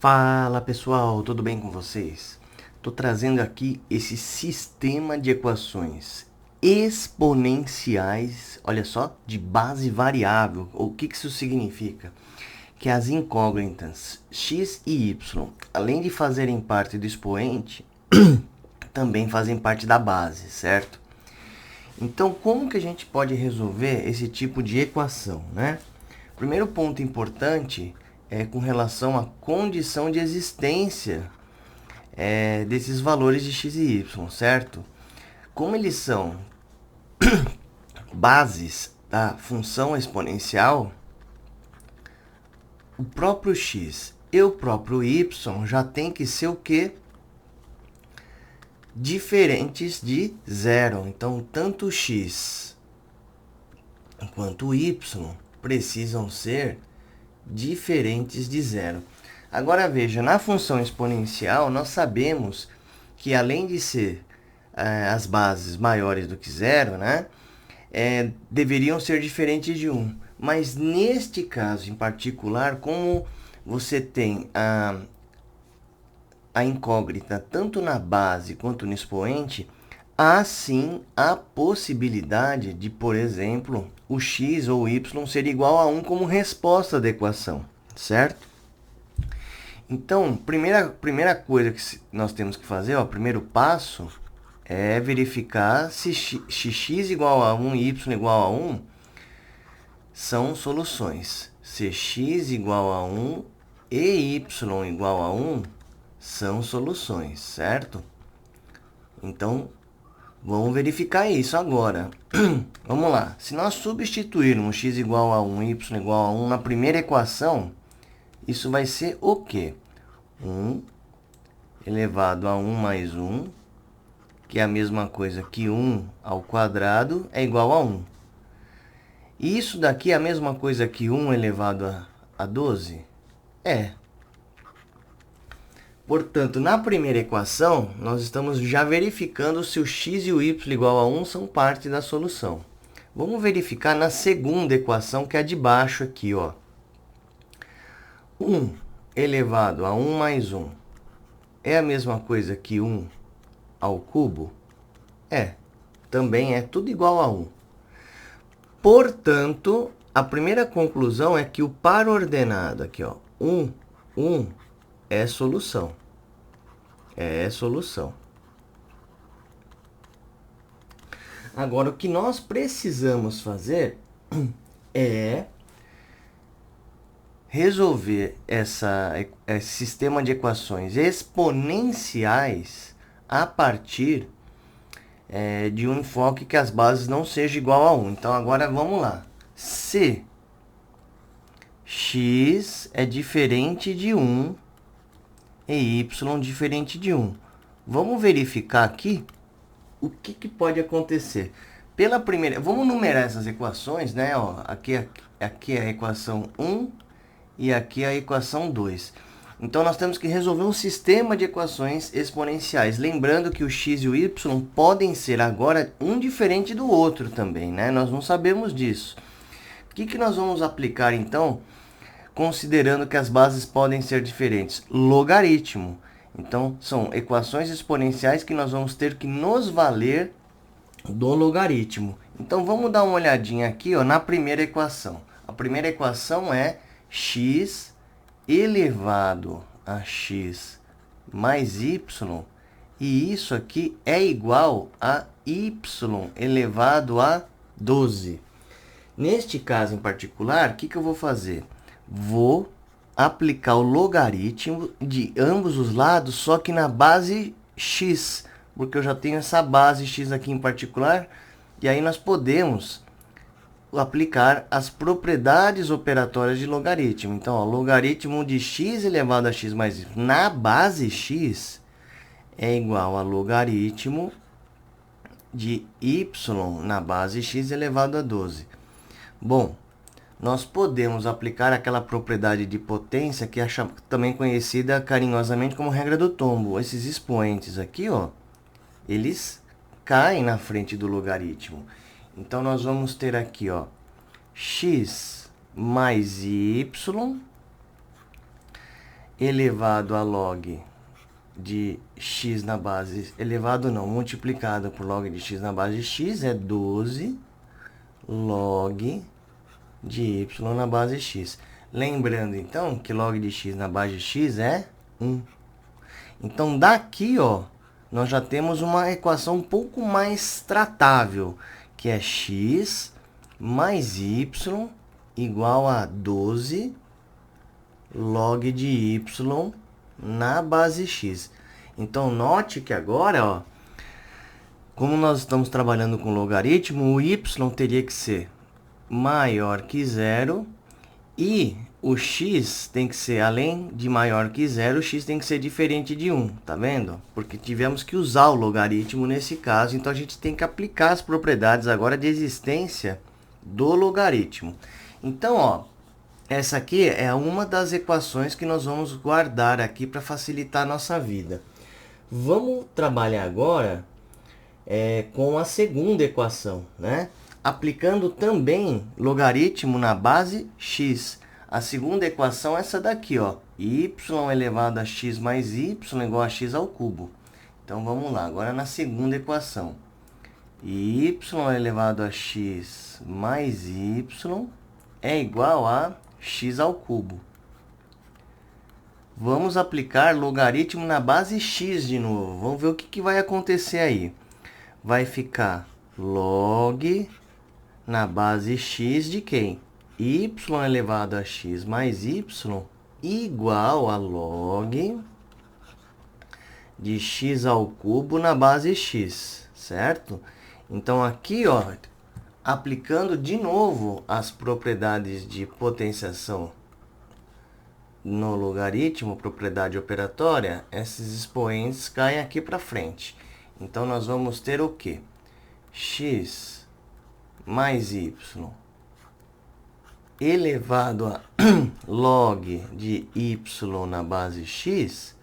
Fala pessoal, tudo bem com vocês? Estou trazendo aqui esse sistema de equações exponenciais, olha só, de base variável. O que isso significa? Que as incógnitas x e y, além de fazerem parte do expoente, também fazem parte da base, certo? Então, como que a gente pode resolver esse tipo de equação, né? Primeiro ponto importante é com relação à condição de existência desses valores de x e y, certo? Como eles são bases da função exponencial, o próprio x e o próprio y já tem que ser o quê? Diferentes de zero. Então, tanto o x quanto o y precisam ser diferentes de zero. Agora veja, na função exponencial, nós sabemos que além de ser as bases maiores do que zero, né, deveriam ser diferentes de 1. Mas neste caso em particular, como você tem a incógnita tanto na base quanto no expoente, há sim a possibilidade de, por exemplo, o x ou o y ser igual a 1 como resposta da equação, certo? Então, primeira coisa que nós temos que fazer, ó, primeiro passo, é verificar se x igual a 1 e y igual a 1 são soluções. Se x igual a 1 e y igual a 1 são soluções, certo? Então, vamos verificar isso agora. Vamos lá. Se nós substituirmos x igual a 1 e y igual a 1 na primeira equação, isso vai ser o quê? 1 elevado a 1 mais 1, que é a mesma coisa que 1 ao quadrado, é igual a 1. E isso daqui é a mesma coisa que 1 elevado a 12? É. Portanto, na primeira equação, nós estamos já verificando se o x e o y igual a 1 são parte da solução. Vamos verificar na segunda equação, que é a de baixo aqui, ó. 1 elevado a 1 mais 1 é a mesma coisa que 1 ao cubo? É. Também é tudo igual a 1. Portanto, a primeira conclusão é que o par ordenado aqui, ó, 1, 1, é solução. É solução. Agora, o que nós precisamos fazer é resolver esse sistema de equações exponenciais a partir de um enfoque que as bases não sejam igual a 1. Então, agora vamos lá. Se x é diferente de 1 e y diferente de 1. Vamos verificar aqui o que pode acontecer. Pela primeira, vamos numerar essas equações, né? Ó, aqui é a equação 1 e aqui é a equação 2. Então, nós temos que resolver um sistema de equações exponenciais. Lembrando que o x e o y podem ser agora um diferente do outro também, né? Nós não sabemos disso. O que nós vamos aplicar, então, considerando que as bases podem ser diferentes? Logaritmo. Então, são equações exponenciais que nós vamos ter que nos valer do logaritmo. Então, vamos dar uma olhadinha aqui, ó, na primeira equação. A primeira equação é x elevado a x mais y, e isso aqui é igual a y elevado a 12. Neste caso em particular, o que eu vou fazer? Vou aplicar o logaritmo de ambos os lados, só que na base x, porque eu já tenho essa base x aqui em particular, e aí nós podemos aplicar as propriedades operatórias de logaritmo. Então, ó, logaritmo de x elevado a x mais y na base x é igual a logaritmo de y na base x elevado a 12. Bom, nós podemos aplicar aquela propriedade de potência que é também conhecida carinhosamente como regra do tombo. Esses expoentes aqui, ó, eles caem na frente do logaritmo. Então, nós vamos ter aqui, ó, x mais y elevado a log de x na base, elevado não, multiplicado por log de x na base de x é 12 log de y na base de x. Lembrando, então, que log de x na base de x é 1. Então, daqui, ó, nós já temos uma equação um pouco mais tratável, que é x mais y igual a 12 log de y na base x. Então, note que agora, ó, como nós estamos trabalhando com logaritmo, o y teria que ser maior que zero e o x tem que ser, além de maior que zero, o x tem que ser diferente de 1, tá vendo? Porque tivemos que usar o logaritmo nesse caso, então a gente tem que aplicar as propriedades agora de existência do logaritmo. Então, ó, essa aqui é uma das equações que nós vamos guardar aqui para facilitar a nossa vida. Vamos trabalhar agora com a segunda equação, né? Aplicando também logaritmo na base x. A segunda equação é essa daqui, ó. Y elevado a x mais y igual a x ao cubo. Então, vamos lá. Agora, na segunda equação. Y elevado a x mais y é igual a x ao cubo. Vamos aplicar logaritmo na base x de novo. Vamos ver o que vai acontecer aí. Vai ficar log na base x de quem? Y elevado a x mais y igual a log de x ao cubo na base x, certo? Então, aqui, ó, aplicando de novo as propriedades de potenciação no logaritmo, propriedade operatória, esses expoentes caem aqui para frente. Então, nós vamos ter o quê? X mais y elevado a log de y na base x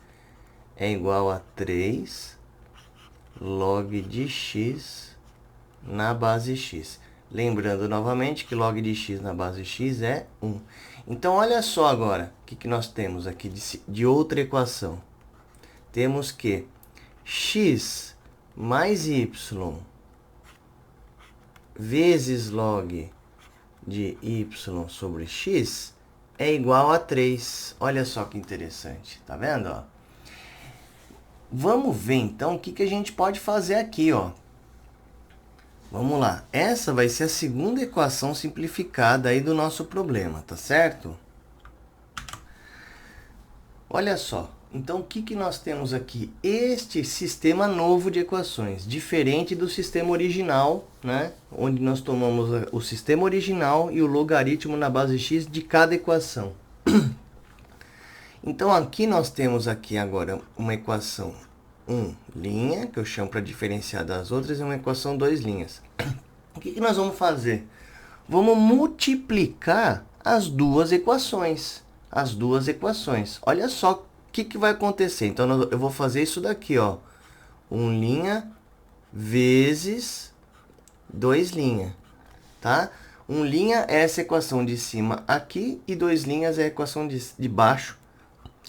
é igual a 3 log de x na base x. Lembrando novamente que log de x na base x é 1. Então, olha só agora o que nós temos aqui de outra equação. Temos que x mais y vezes log de y sobre x é igual a 3. Olha só que interessante, tá vendo? Ó? Vamos ver, então, o que a gente pode fazer aqui, ó. Vamos lá. Essa vai ser a segunda equação simplificada aí do nosso problema, tá certo? Olha só. Então, o que nós temos aqui? Este sistema novo de equações, diferente do sistema original, né? Onde nós tomamos o sistema original e o logaritmo na base x de cada equação. Então, aqui nós temos aqui agora uma equação 1 linha, que eu chamo para diferenciar das outras, e uma equação 2 linhas. O que nós vamos fazer? Vamos multiplicar as duas equações. As duas equações. Olha só o que vai acontecer. Então, eu vou fazer isso daqui, ó. 1 linha vezes 2 linha, tá? 1 linha é essa equação de cima aqui e 2 linhas é a equação de baixo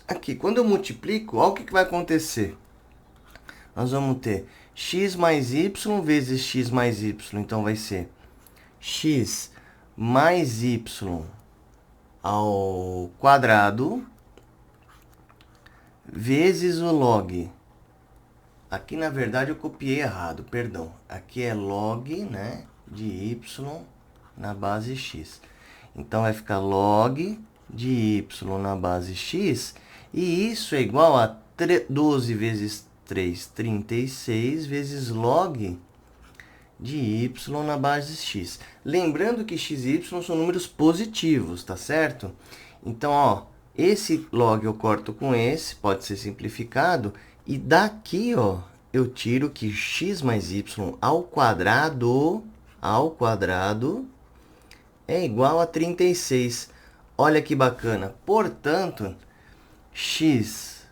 aqui. Quando eu multiplico, olha o que vai acontecer. Nós vamos ter x mais y vezes x mais y. Então, vai ser x mais y ao quadrado vezes o log. Aqui, na verdade, eu copiei errado, perdão. Aqui é log, né, de y na base x. Então, vai ficar log de y na base x. E isso é igual a 12 vezes 3, 36, vezes log de y na base x. Lembrando que x e y são números positivos, tá certo? Então, ó, esse log eu corto com esse, pode ser simplificado. E daqui, ó, eu tiro que x mais y ao quadrado é igual a 36. Olha que bacana. Portanto, x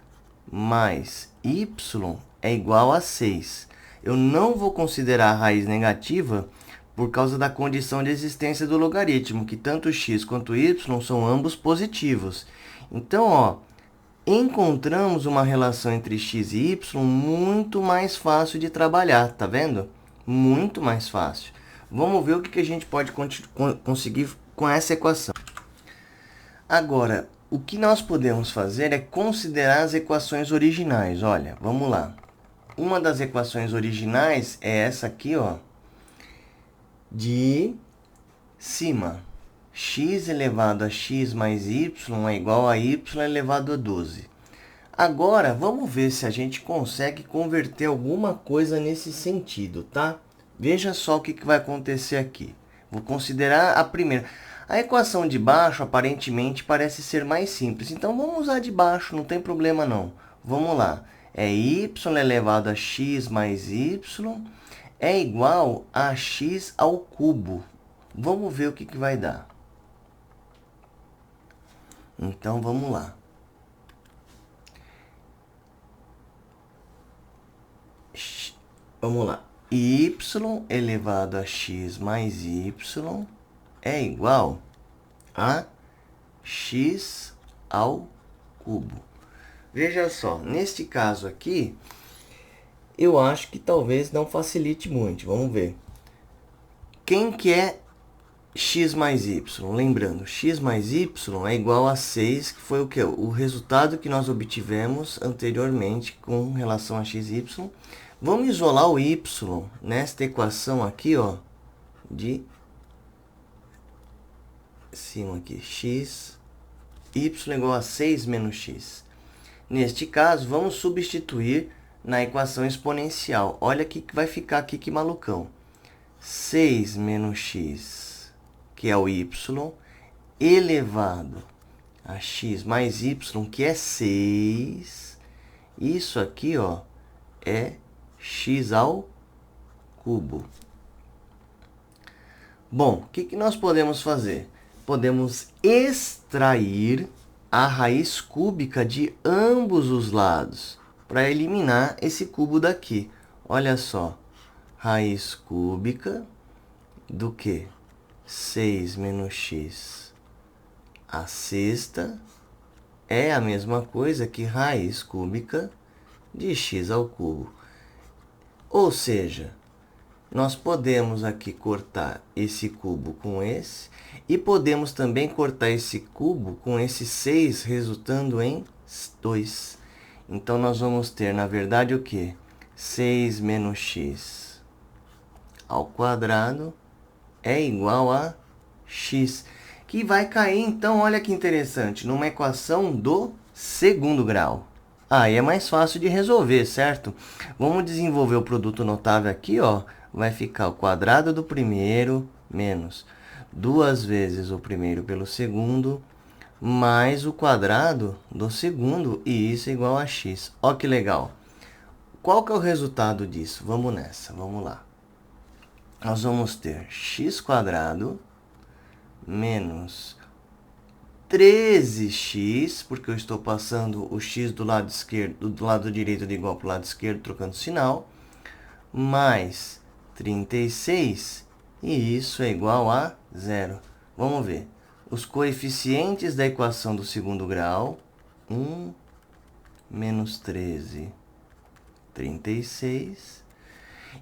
mais y é igual a 6. Eu não vou considerar a raiz negativa por causa da condição de existência do logaritmo, que tanto x quanto y são ambos positivos. Então, ó, encontramos uma relação entre x e y muito mais fácil de trabalhar, tá vendo? Muito mais fácil. Vamos ver o que a gente pode conseguir com essa equação. Agora, o que nós podemos fazer é considerar as equações originais. Olha, vamos lá. Uma das equações originais é essa aqui, ó, de cima. X elevado a x mais y é igual a y elevado a 12. Agora, vamos ver se a gente consegue converter alguma coisa nesse sentido, tá? Veja só o que vai acontecer aqui. Vou considerar a primeira. A equação de baixo, aparentemente, parece ser mais simples. Então, vamos usar de baixo, não tem problema não. Vamos lá. É y elevado a x mais y é igual a x ao cubo. Vamos ver o que vai dar. Então, vamos lá. Vamos lá. Y elevado a x mais y é igual a x ao cubo. Veja só, neste caso aqui, eu acho que talvez não facilite muito. Vamos ver. Quem que é x mais y? Lembrando, x mais y é igual a 6, que foi o quê? O resultado que nós obtivemos anteriormente com relação a x e y. Vamos isolar o y nesta equação aqui, ó, de cima aqui, x, y igual a 6 menos x. Neste caso, vamos substituir na equação exponencial. Olha o que vai ficar aqui, que malucão. 6 menos x, que é o y, elevado a x mais y, que é 6. Isso aqui, ó, é x ao cubo. Bom, o que nós podemos fazer? Podemos extrair a raiz cúbica de ambos os lados para eliminar esse cubo daqui. Olha só, raiz cúbica do quê? 6 menos x a sexta é a mesma coisa que raiz cúbica de x ao cubo. Ou seja, nós podemos aqui cortar esse cubo com esse, e podemos também cortar esse cubo com esse 6, resultando em 2. Então, nós vamos ter, na verdade, o quê? 6 menos x ao quadrado é igual a x, que vai cair, então, olha que interessante, numa equação do segundo grau. Aí é mais fácil de resolver, certo? Vamos desenvolver o produto notável aqui, ó. Vai ficar o quadrado do primeiro menos 2 vezes o primeiro pelo segundo, mais o quadrado do segundo, e isso é igual a x. Ó que legal. Qual que é o resultado disso? Vamos nessa, vamos lá. Nós vamos ter x² menos 13x, porque eu estou passando o x do lado esquerdo, do lado direito de igual para o lado esquerdo, trocando sinal, mais 36, e isso é igual a 0. Vamos ver. Os coeficientes da equação do segundo grau, 1 menos 13, 36.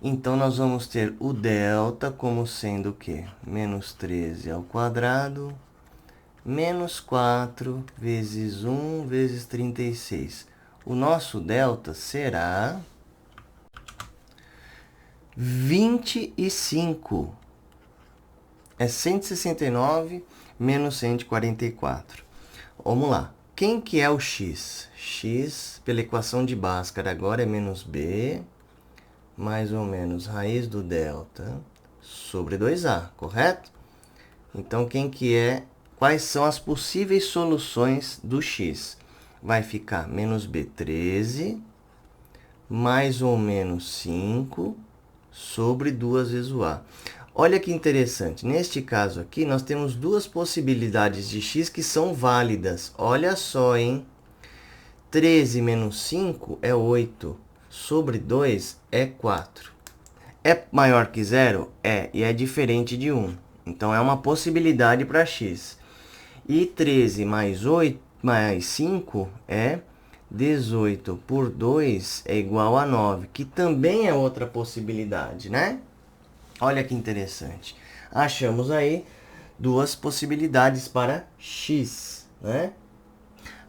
Então, nós vamos ter o delta como sendo o quê? Menos 13 ao quadrado, menos 4 vezes 1 vezes 36. O nosso delta será 25. É 169 menos 144. Vamos lá. Quem que é o x? X, pela equação de Bhaskara, agora é menos b, mais ou menos raiz do delta sobre 2a, correto? Então, quem que é? Quais são as possíveis soluções do x? Vai ficar menos b, 13, mais ou menos 5, sobre 2 vezes o a. Olha que interessante. Neste caso aqui, nós temos duas possibilidades de x que são válidas. Olha só, hein? 13 menos 5 é 8. Sobre 2 é 4. É maior que 0? É, e é diferente de 1. Então, é uma possibilidade para x. E 13 mais 8, mais 5 é 18 por 2 é igual a 9, que também é outra possibilidade, né? Olha que interessante. Achamos aí duas possibilidades para x, né?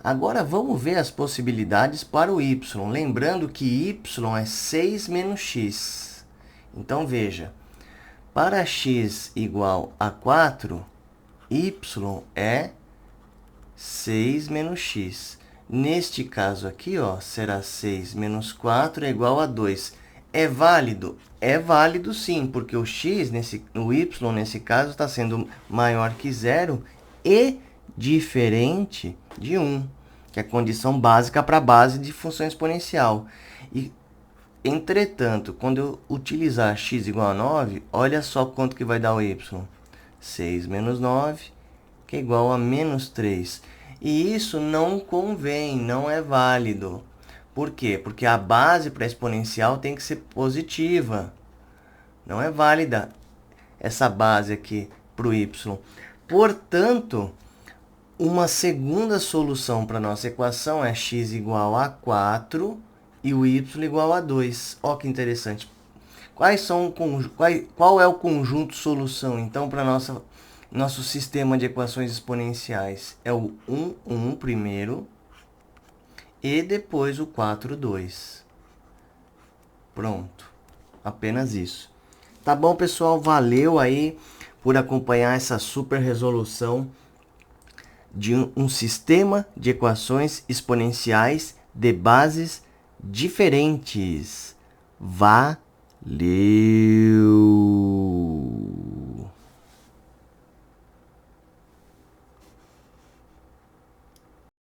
Agora vamos ver as possibilidades para o y. Lembrando que y é 6 menos x. Então veja, para x igual a 4, y é 6 menos x. Neste caso aqui, ó, será 6 menos 4 é igual a 2. É válido? É válido sim, porque o x, o y nesse caso, está sendo maior que zero e diferente de 1, que é a condição básica para a base de função exponencial. E, entretanto, quando eu utilizar x igual a 9, olha só quanto que vai dar o y. 6 menos 9, que é igual a menos 3. E isso não convém, não é válido. Por quê? Porque a base para exponencial tem que ser positiva. Não é válida essa base aqui para o y. Portanto, uma segunda solução para a nossa equação é x igual a 4 e o y igual a 2. Olha que interessante. Qual é o conjunto solução, então, para nosso sistema de equações exponenciais? É o 1, 1 primeiro e depois o 4, 2. Pronto. Apenas isso. Tá bom, pessoal? Valeu aí por acompanhar essa super resolução de um sistema de equações exponenciais de bases diferentes. Valeu!